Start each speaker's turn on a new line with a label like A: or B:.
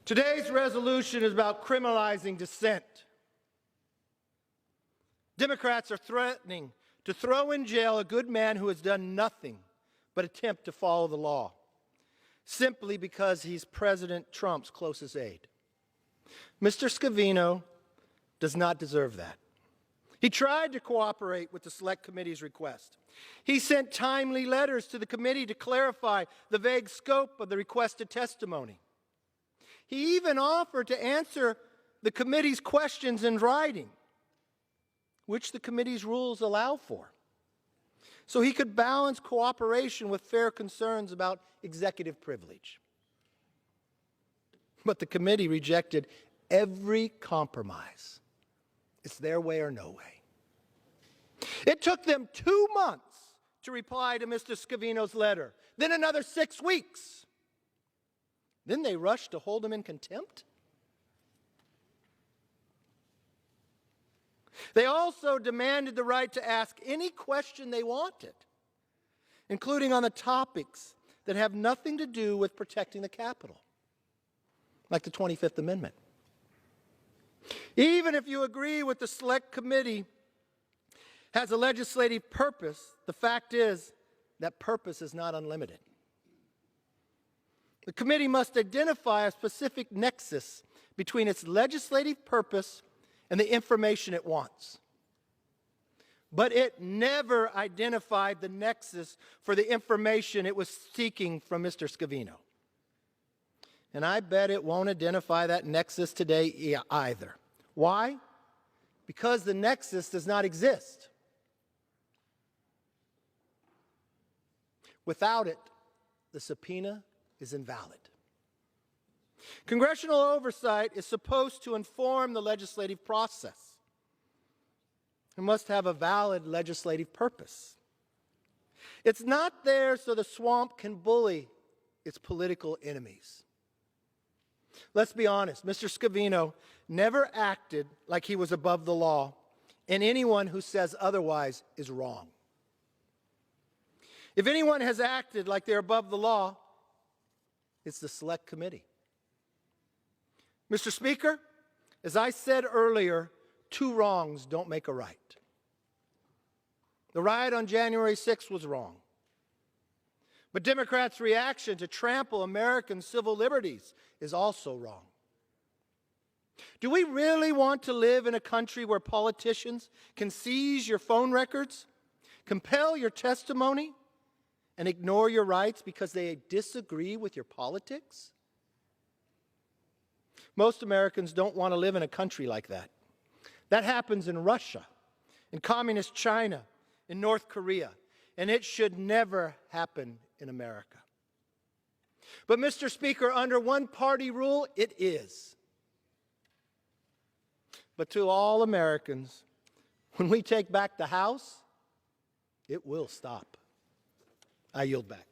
A: Today's resolution is about criminalizing dissent. Democrats are threatening to throw in jail a good man who has done nothing but attempt to follow the law, simply because he's President Trump's closest aide. Mr. Scavino does not deserve that. He tried to cooperate with the Select Committee's request. He sent timely letters to the committee to clarify the vague scope of the requested testimony. He even offered to answer the committee's questions in writing, which the committee's rules allow for, so he could balance cooperation with fair concerns about executive privilege. But the committee rejected every compromise. It's their way or no way. It took them 2 months to reply to Mr. Scavino's letter, then another 6 weeks. Then they rushed to hold him in contempt? They also demanded the right to ask any question they wanted, including on the topics that have nothing to do with protecting the Capitol, like the 25th Amendment. Even if you agree with the Select Committee has a legislative purpose, the fact is that purpose is not unlimited. The committee must identify a specific nexus between its legislative purpose and the information it wants. But it never identified the nexus for the information it was seeking from Mr. Scavino. And I bet it won't identify that nexus today either. Why? Because the nexus does not exist. Without it, the subpoena is invalid. Congressional oversight is supposed to inform the legislative process. It must have a valid legislative purpose. It's not there so the swamp can bully its political enemies. Let's be honest, Mr. Scavino never acted like he was above the law, and anyone who says otherwise is wrong. If anyone has acted like they're above the law, it's the Select Committee. Mr. Speaker, as I said earlier, 2 wrongs don't make a right. The riot on January 6th was wrong. But Democrats' reaction to trample American civil liberties is also wrong. Do we really want to live in a country where politicians can seize your phone records, compel your testimony, and ignore your rights because they disagree with your politics? Most Americans don't want to live in a country like that. That happens in Russia, in communist China, in North Korea, and it should never happen in America. But, Mr. Speaker, under one-party rule, it is. But to all Americans, when we take back the House, it will stop. I yield back.